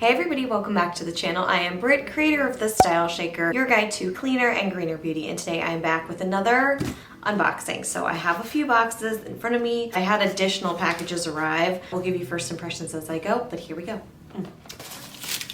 Hey everybody, welcome back to the channel. I am Britt, creator of the StyleShaker, your guide to cleaner and greener beauty, and today I am back with another unboxing. So I have a few boxes in front of me. I had additional packages arrive. We'll give you first impressions as I go, but here we go.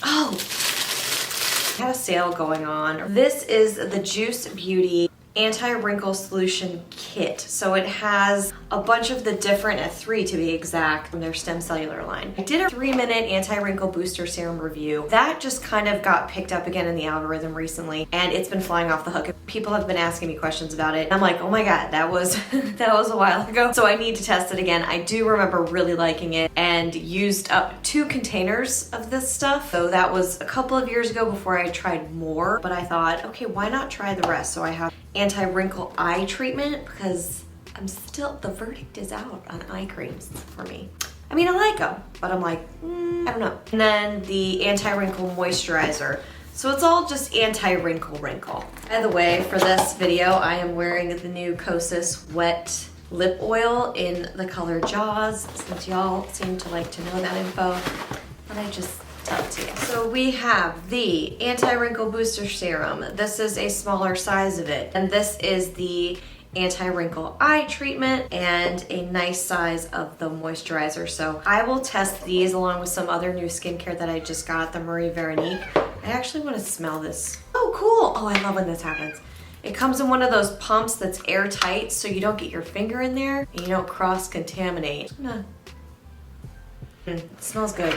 Oh, I had a sale going on. This is the Juice Beauty Anti-Wrinkle Solution Kit. So it has a bunch of the different, 3 to be exact, from their Stem Cellular line. I did a 3-minute anti-wrinkle booster serum review. That just kind of got picked up again in the algorithm recently, and it's been flying off the hook. People have been asking me questions about it. I'm like, oh my god, that was that was a while ago. So I need to test it again. I do remember really liking it and used up 2 containers of this stuff. So that was a couple of years ago before I tried more, but I thought, okay, why not try the rest? So I have anti-wrinkle eye treatment because the verdict is out on eye creams for me. I mean, I like them, but I'm like, I don't know. And then the anti-wrinkle moisturizer. So it's all just anti-wrinkle wrinkle. By the way, for this video, I am wearing the new Kosas Wet Lip Oil in the color Jaws, since y'all seem to like to know that info, but I just tell it to you. So we have the Anti-Wrinkle Booster Serum. This is a smaller size of it, and this is the anti-wrinkle eye treatment and a nice size of the moisturizer. So I will test these along with some other new skincare that I just got, the Marie Veronique. I actually want to smell this. Oh, cool. Oh, I love when this happens. It comes in one of those pumps that's airtight so you don't get your finger in there and you don't cross-contaminate. It smells good.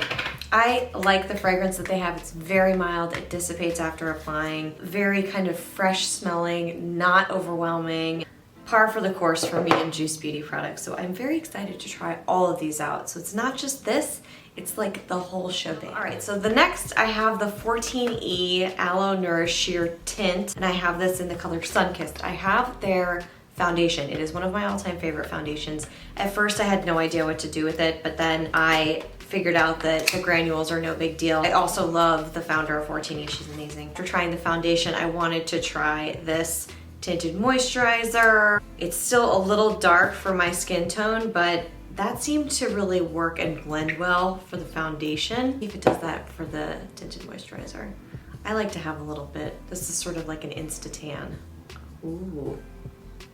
I like the fragrance that they have. It's very mild. It dissipates after applying. Very kind of fresh smelling, not overwhelming. Par for the course for me in Juice Beauty products. So I'm very excited to try all of these out. So it's not just this, it's like the whole shebang. All right, so the next I have the 14E Aloe Nourish Sheer Tint, and I have this in the color Sunkissed. I have their foundation. It is one of my all-time favorite foundations. At first I had no idea what to do with it, but then I figured out that the granules are no big deal. I also love the founder of 14E, she's amazing. After trying the foundation, I wanted to try this Tinted Moisturizer. It's still a little dark for my skin tone, but that seemed to really work and blend well for the foundation. See if it does that for the Tinted Moisturizer. I like to have a little bit. This is sort of like an Insta-tan. Ooh.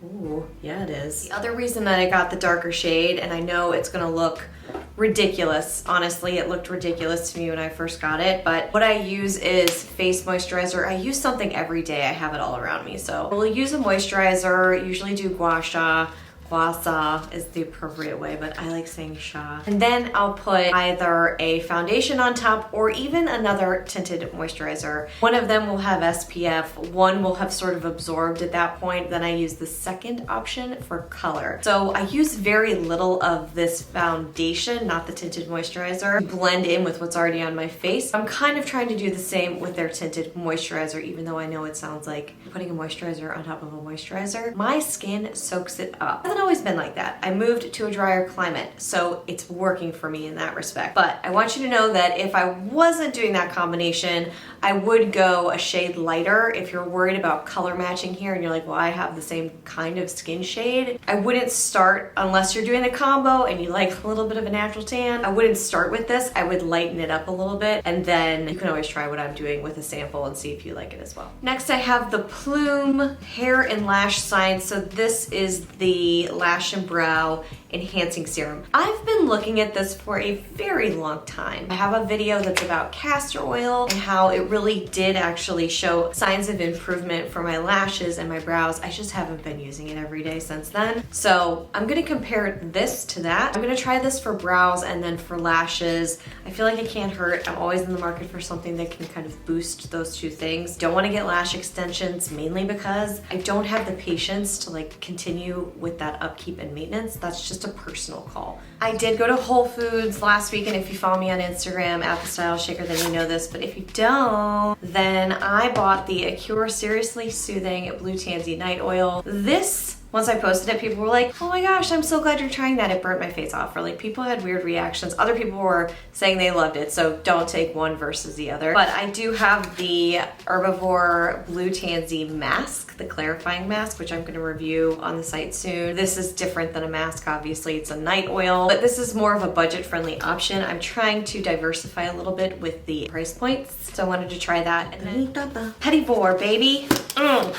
Ooh, yeah it is. The other reason that I got the darker shade, and I know it's gonna look ridiculous, honestly it looked ridiculous to me when I first got it, but what I use is face moisturizer. I use something every day, I have it all around me. So we'll use a moisturizer, usually do gua sha. Guasa is the appropriate way, but I like saying sha. And then I'll put either a foundation on top or even another tinted moisturizer. One of them will have SPF, one will have sort of absorbed at that point. Then I use the second option for color. So I use very little of this foundation, not the tinted moisturizer, to blend in with what's already on my face. I'm kind of trying to do the same with their tinted moisturizer, even though I know it sounds like putting a moisturizer on top of a moisturizer. My skin soaks it up. It hasn't always been like that. I moved to a drier climate, so it's working for me in that respect. But I want you to know that if I wasn't doing that combination, I would go a shade lighter. If you're worried about color matching here and you're like, well, I have the same kind of skin shade, I wouldn't start, unless you're doing the combo and you like a little bit of a natural tan, I wouldn't start with this. I would lighten it up a little bit, and then you can always try what I'm doing with a sample and see if you like it as well. Next, I have the Plume Hair and Lash Science. So this is the Lash and Brow Enhancing Serum. I've been looking at this for a very long time. I have a video that's about castor oil and how it really did actually show signs of improvement for my lashes and my brows. I just haven't been using it every day since then. So I'm gonna compare this to that. I'm gonna try this for brows and then for lashes. I feel like it can't hurt. I'm always in the market for something that can kind of boost those 2 things. Don't wanna get lash extensions, mainly because I don't have the patience to like continue with that upkeep and maintenance. That's just a personal call. I did go to Whole Foods last week, and if you follow me on Instagram at the StyleShaker, then you know this, but if you don't, then I bought the Acure Seriously Soothing Blue Tansy Night Oil. This Once I posted it, people were like, oh my gosh, I'm so glad you're trying that. It burnt my face off. Or like people had weird reactions. Other people were saying they loved it, so don't take one versus the other. But I do have the Herbivore Blue Tansy mask, the clarifying mask, which I'm gonna review on the site soon. This is different than a mask, obviously. It's a night oil, but this is more of a budget-friendly option. I'm trying to diversify a little bit with the price points, so I wanted to try that. And then Herbivore, baby.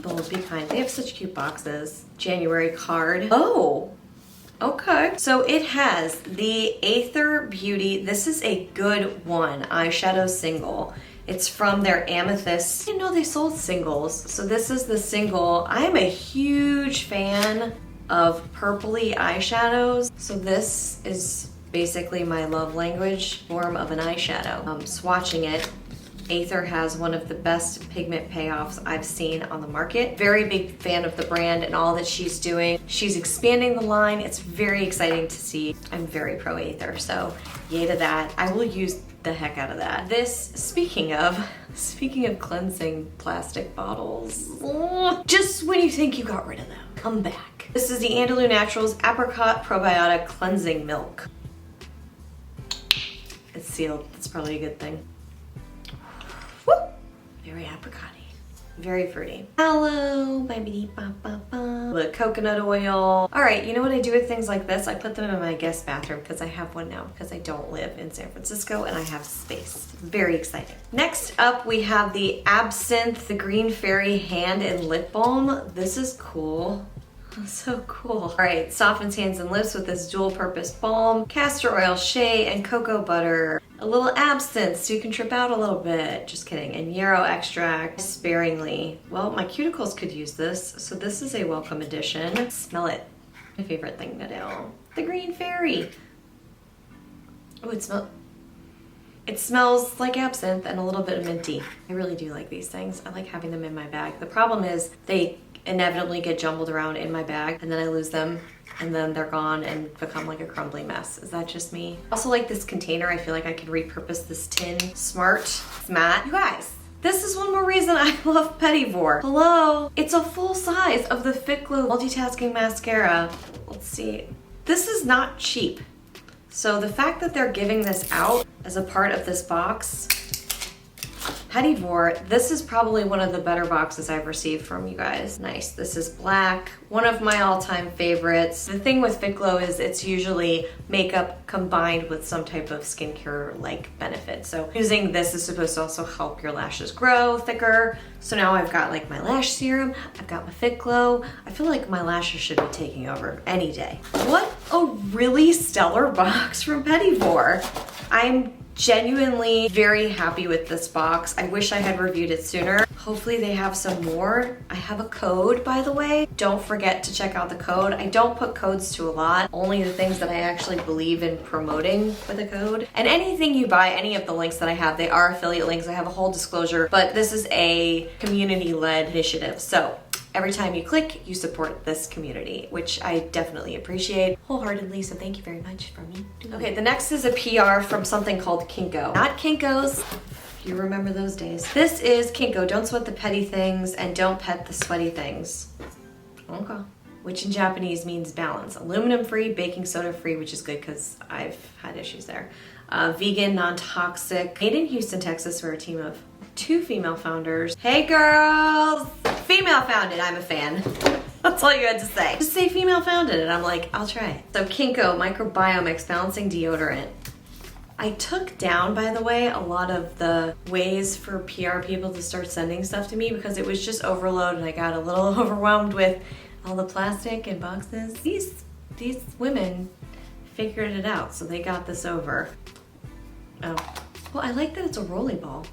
Bold, be kind. They have such cute boxes. January card. Oh, okay. So it has the Aether Beauty. This is a good one, eyeshadow single. It's from their Amethyst. I didn't know they sold singles. So this is the single. I'm a huge fan of purpley eyeshadows. So this is basically my love language form of an eyeshadow. Swatching it, Aether has one of the best pigment payoffs I've seen on the market. Very big fan of the brand and all that she's doing. She's expanding the line. It's very exciting to see. I'm very pro Aether, so yay to that. I will use the heck out of that. This, speaking of cleansing plastic bottles, just when you think you got rid of them, come back. This is the Andalou Naturals Apricot Probiotic Cleansing Milk. It's sealed. It's probably a good thing. Very apricot-y, very fruity. Hello, baby, the coconut oil. All right, you know what I do with things like this? I put them in my guest bathroom because I have one now because I don't live in San Francisco and I have space. Very exciting. Next up, we have the Absinthe, the Green Fairy Hand and Lip Balm. This is cool. So cool. All right, softens hands and lips with this dual purpose balm, castor oil, shea, and cocoa butter. A little absinthe so you can trip out a little bit. Just kidding. And yarrow extract sparingly. Well, my cuticles could use this, so this is a welcome addition. Smell it. My favorite thing to do. The Green Fairy. Oh, it smells like absinthe and a little bit of minty. I really do like these things. I like having them in my bag. The problem is they inevitably get jumbled around in my bag and then I lose them and then they're gone and become like a crumbly mess. Is that just me? Also like this container, I feel like I could repurpose this tin. Smart, it's matte. You guys, this is one more reason I love Pettivore. Hello, it's a full size of the Fit Glow Multitasking Mascara. Let's see, this is not cheap. So the fact that they're giving this out as a part of this box, Pettivore, this is probably one of the better boxes I've received from you guys. Nice, this is black, one of my all-time favorites. The thing with Fit Glow is it's usually makeup combined with some type of skincare-like benefit. So using this is supposed to also help your lashes grow thicker. So now I've got like my lash serum, I've got my Fit Glow. I feel like my lashes should be taking over any day. What a really stellar box from Pettivore. I'm genuinely very happy with this box. I wish I had reviewed it sooner. Hopefully they have some more. I have a code, by the way. Don't forget to check out the code. I don't put codes to a lot, only the things that I actually believe in promoting with a code. And anything you buy, any of the links that I have, they are affiliate links. I have a whole disclosure, but this is a community-led initiative. So every time you click, you support this community, which I definitely appreciate wholeheartedly, so thank you very much for me. Okay, the next is a PR from something called Kinko. Not Kinko's, if you remember those days. This is Kinko, don't sweat the petty things and don't pet the sweaty things. Okay. Which in Japanese means balance. Aluminum-free, baking soda-free, which is good because I've had issues there. Vegan, non-toxic. Made in Houston, Texas, we're a team of 2 female founders. Hey girls! Female founded, I'm a fan. That's all you had to say. Just say female founded and I'm like, I'll try it. So Kinko Microbiome Balancing Deodorant. I took down, by the way, a lot of the ways for PR people to start sending stuff to me because it was just overload and I got a little overwhelmed with all the plastic and boxes. These women figured it out, so they got this over. Oh, well, I like that it's a rolly ball.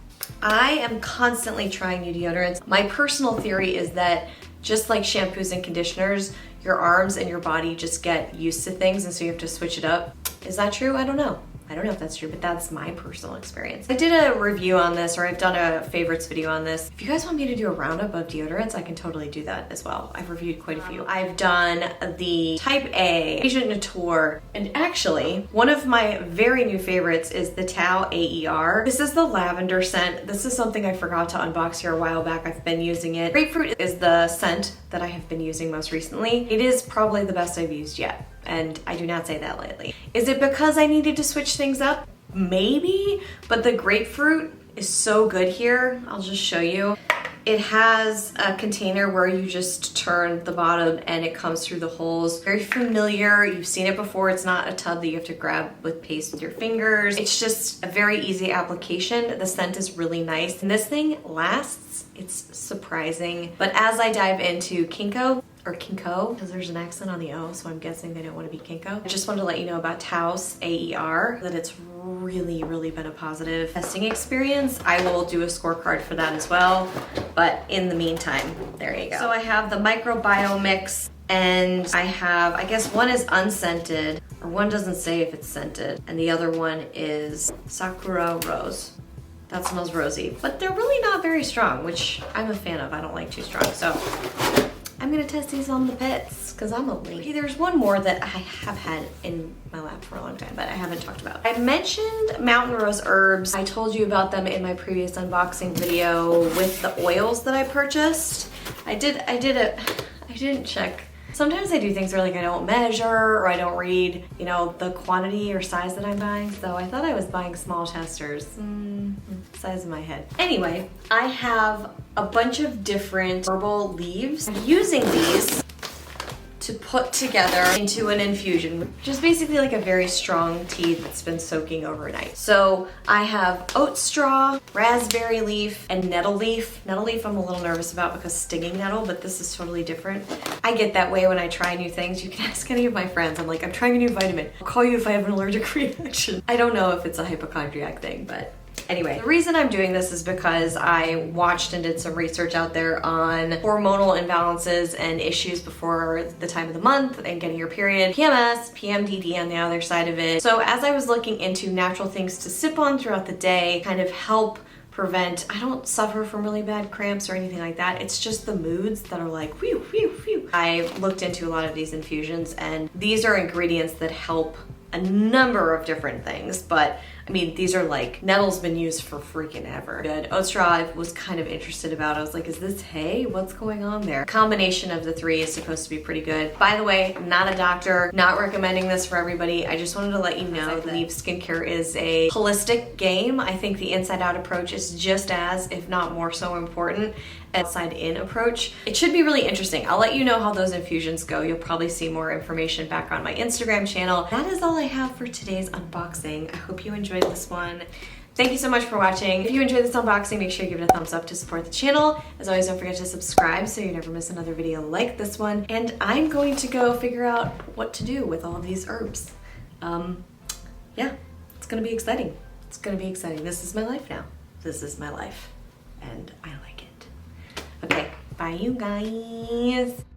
I am constantly trying new deodorants. My personal theory is that just like shampoos and conditioners, your arms and your body just get used to things and so you have to switch it up. Is that true? I don't know. I don't know if that's true, but that's my personal experience. I did a review on this, or I've done a favorites video on this. If you guys want me to do a roundup of deodorants, I can totally do that as well. I've reviewed quite a few. I've done the Type A, Agent Nature, and actually, one of my very new favorites is the Tao AER. This is the lavender scent. This is something I forgot to unbox here a while back. I've been using it. Grapefruit is the scent that I have been using most recently. It is probably the best I've used yet, and I do not say that lightly. Is it because I needed to switch things up? Maybe, but the grapefruit is so good here. I'll just show you. It has a container where you just turn the bottom and it comes through the holes. Very familiar, you've seen it before. It's not a tub that you have to grab with paste with your fingers. It's just a very easy application. The scent is really nice. And this thing lasts, it's surprising. But as I dive into Kinko, or Kinko, because there's an accent on the O, so I'm guessing they don't want to be Kinko. I just wanted to let you know about Taos AER, that it's really been a positive testing experience. I will do a scorecard for that as well, but in the meantime, there you go. So I have the Microbiome Mix, and I have, I guess one is unscented, or one doesn't say if it's scented, and the other one is Sakura Rose. That smells rosy, but they're really not very strong, which I'm a fan of. I don't like too strong, so I'm gonna test these on the pits because I'm a lady. There's one more that I have had in my lap for a long time, but I haven't talked about. I mentioned Mountain Rose Herbs. I told you about them in my previous unboxing video with the oils that I purchased. I didn't check. Sometimes I do things where like I don't measure or I don't read, you know, the quantity or size that I'm buying. So I thought I was buying small testers. Size of my head. Anyway, I have a bunch of different herbal leaves. I'm using these to put together into an infusion, which is basically like a very strong tea that's been soaking overnight. So I have oat straw, raspberry leaf, and nettle leaf. Nettle leaf I'm a little nervous about because stinging nettle, but this is totally different. I get that way when I try new things. You can ask any of my friends. I'm like, I'm trying a new vitamin. I'll call you if I have an allergic reaction. I don't know if it's a hypochondriac thing, but anyway, the reason I'm doing this is because I watched and did some research out there on hormonal imbalances and issues before the time of the month and getting your period, PMS, PMDD on the other side of it. So as I was looking into natural things to sip on throughout the day, kind of help prevent, I don't suffer from really bad cramps or anything like that. It's just the moods that are like, whew, whew, whew. I looked into a lot of these infusions, and these are ingredients that help a number of different things, but I mean, these are like, nettle's been used for freaking ever. Good. Oat straw I was kind of interested about. I was like, is this hay? What's going on there? Combination of the three is supposed to be pretty good. By the way, not a doctor, not recommending this for everybody. I just wanted to let you know that I believe skincare is a holistic game. I think the inside out approach is just as, if not more so important, outside in approach. It should be really interesting. I'll let you know how those infusions go. You'll probably see more information back on my Instagram channel. That is all I have for today's unboxing. I hope you enjoyed this one. Thank you so much for watching. If you enjoyed this unboxing, make sure you give it a thumbs up to support the channel. As always, don't forget to subscribe so you never miss another video like this one. And I'm going to go figure out what to do with all of these herbs. Yeah, it's gonna be exciting. It's gonna be exciting. This is my life now. This is my life, and I like it. Okay, bye you guys.